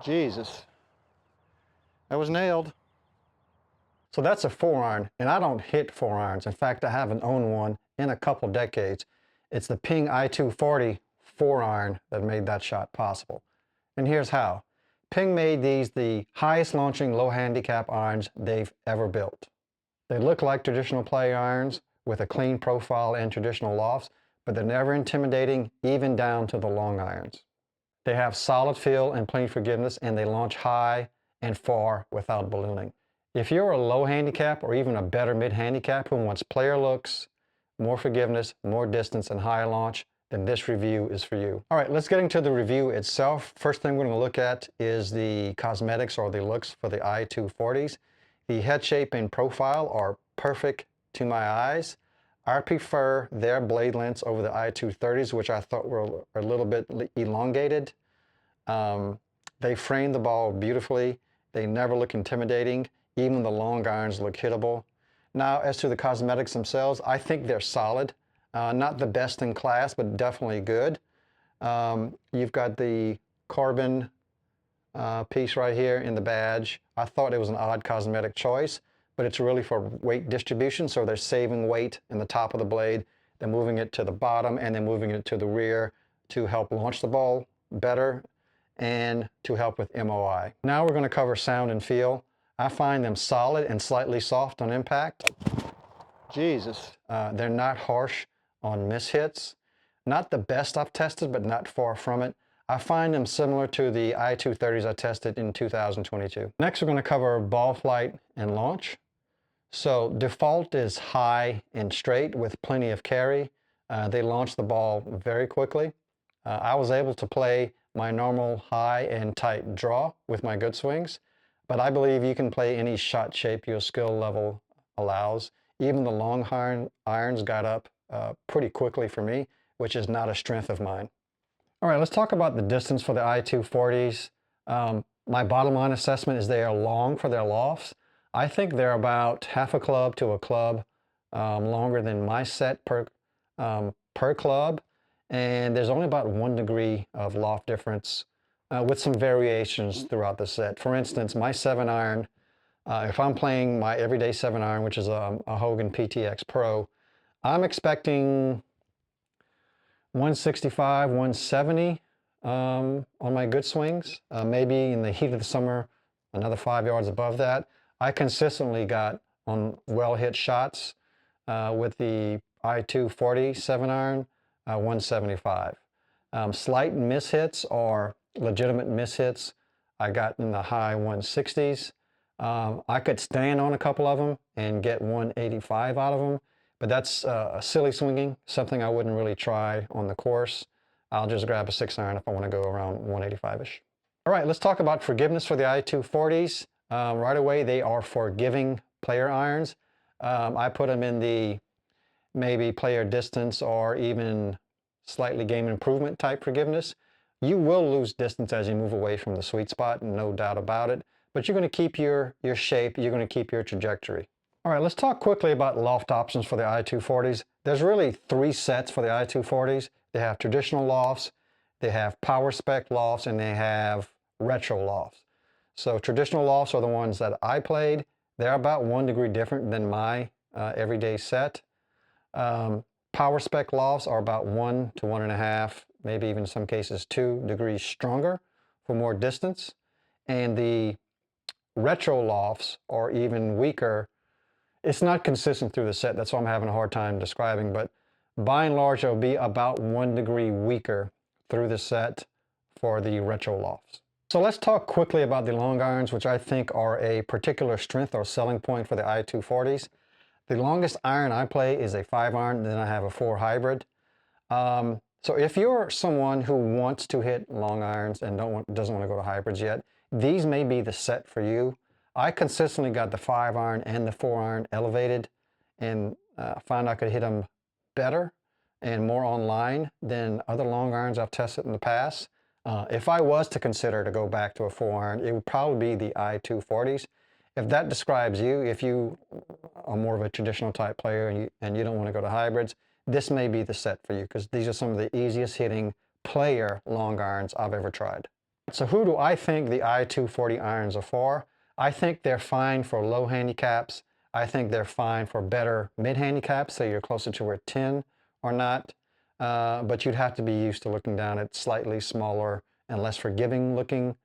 Jesus, that was nailed. So that's a 4-iron, and I don't hit 4-irons. In fact, I haven't owned one in a couple decades. It's the Ping i240 4-iron that made that shot possible. And here's how. Ping made these the highest launching low handicap irons they've ever built. They look like traditional play irons with a clean profile and traditional lofts, but they're never intimidating, even down to the long irons. They have solid feel and plane forgiveness, and they launch high and far without ballooning. If you're a low handicap or even a better mid handicap who wants player looks, more forgiveness, more distance, and higher launch, then this review is for you. All right, let's get into the review itself. First thing we're going to look at is the cosmetics or the looks for the i240s. The head shape and profile are perfect to my eyes. I prefer their blade lengths over the i230s, which I thought were a little bit elongated. They frame the ball beautifully. They never look intimidating. Even the long irons look hittable. Now, as to the cosmetics themselves, I think they're solid. Not the best in class, but definitely good. You've got the carbon piece right here in the badge. I thought it was an odd cosmetic choice, but it's really for weight distribution. So they're saving weight in the top of the blade. They're moving it to the bottom and then moving it to the rear to help launch the ball better and to help with MOI. Now we're going to cover sound and feel. I find them solid and slightly soft on impact. Jesus, they're not harsh on mishits. Not the best I've tested, but not far from it. I find them similar to the i230s I tested in 2022. Next, we're going to cover ball flight and launch. So default is high and straight with plenty of carry. They launch the ball very quickly. I was able to play my normal high and tight draw with my good swings, but I believe you can play any shot shape your skill level allows. Even the long irons got up pretty quickly for me, which is not a strength of mine. All right, let's talk about the distance for the i240s. My bottom line assessment is they are long for their lofts. I think they're about half a club to a club longer than my set per club. And there's only about 1 degree of loft difference with some variations throughout the set. For instance, my 7-iron, if I'm playing my everyday 7-iron, which is a Hogan PTX Pro, I'm expecting 165, 170 on my good swings. Maybe in the heat of the summer, another 5 yards above that. I consistently got on well-hit shots with the i240 7-iron, 175. Slight mishits or legitimate mishits, I got in the high 160s. I could stand on a couple of them and get 185 out of them, but that's a silly swinging, something I wouldn't really try on the course. I'll just grab a 6-iron if I want to go around 185-ish. All right, let's talk about forgiveness for the i240s. Right away, they are forgiving player irons. I put them in the maybe player distance or even slightly game improvement type forgiveness. You will lose distance as you move away from the sweet spot, no doubt about it, but you're going to keep your shape, you're going to keep your trajectory. All right, let's talk quickly about loft options for the i240s. There's really 3 sets for the i240s. They have traditional lofts, they have power spec lofts, and they have retro lofts. So traditional lofts are the ones that I played. They're about 1 degree different than my everyday set. Power spec lofts are about 1 to 1.5, maybe even in some cases 2 degrees stronger for more distance. And the retro lofts are even weaker. It's not consistent through the set, that's why I'm having a hard time describing, but by and large, it'll be about 1 degree weaker through the set for the retro lofts. So let's talk quickly about the long irons, which I think are a particular strength or selling point for the i240s. The longest iron I play is a 5-iron, then I have a 4 hybrid. So if you're someone who wants to hit long irons and doesn't want to go to hybrids yet, these may be the set for you. I consistently got the 5-iron and the 4-iron elevated and found I could hit them better and more online than other long irons I've tested in the past. If I was to consider to go back to a 4-iron, it would probably be the i240s. If that describes you, if you are more of a traditional type player and you don't want to go to hybrids, this may be the set for you because these are some of the easiest hitting player long irons I've ever tried. So who do I think the i240 irons are for? I think they're fine for low handicaps. I think they're fine for better mid handicaps, so you're closer to a 10 or not. But you'd have to be used to looking down at slightly smaller and less forgiving looking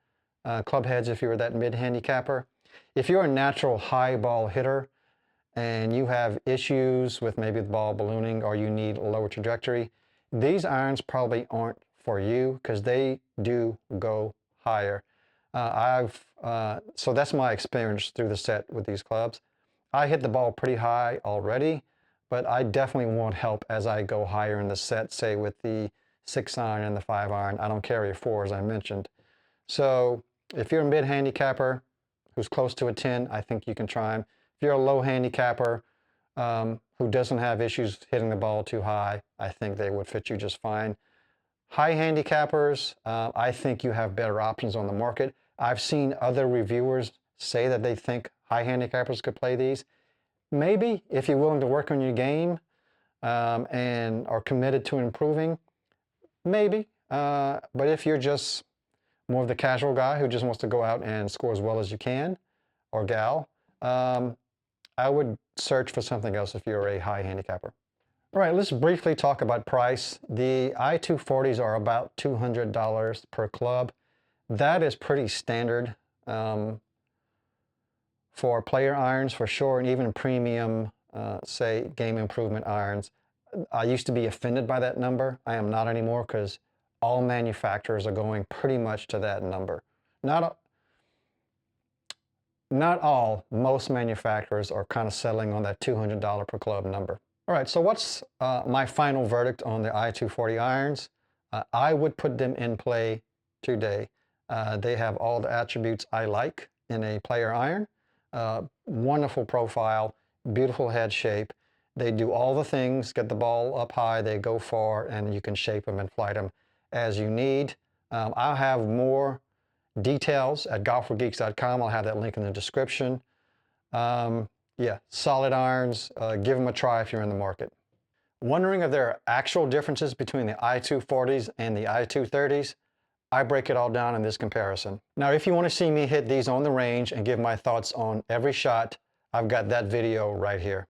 club heads if you were that mid handicapper. If you're a natural high ball hitter and you have issues with maybe the ball ballooning or you need a lower trajectory, these irons probably aren't for you because they do go higher. So that's my experience through the set with these clubs. I hit the ball pretty high already, but I definitely want help as I go higher in the set, say with the 6-iron and the 5-iron. I don't carry a 4, as I mentioned. So if you're a mid handicapper who's close to a 10, I think you can try them. If you're a low handicapper who doesn't have issues hitting the ball too high, I think they would fit you just fine. High handicappers, I think you have better options on the market. I've seen other reviewers say that they think high handicappers could play these. Maybe if you're willing to work on your game and are committed to improving, maybe. But if you're just more of the casual guy who just wants to go out and score as well as you can, or gal, I would search for something else if you're a high handicapper. All right, let's briefly talk about price. The i240s are about $200 per club. That is pretty standard for player irons for sure, and even premium, say, game improvement irons. I used to be offended by that number. I am not anymore because all manufacturers are going pretty much to that number. Not all, most manufacturers are kind of settling on that $200 per club number. All right, so what's my final verdict on the i240 irons? I would put them in play today. They have all the attributes I like in a player iron. Wonderful profile, beautiful head shape. They do all the things, get the ball up high, they go far, and you can shape them and flight them as you need. I'll have more details at golfforgeeks.com. I'll have that link in the description. Yeah, solid irons. Give them a try if you're in the market. Wondering if there are actual differences between the i240s and the i230s? I break it all down in this comparison. Now, if you want to see me hit these on the range and give my thoughts on every shot, I've got that video right here.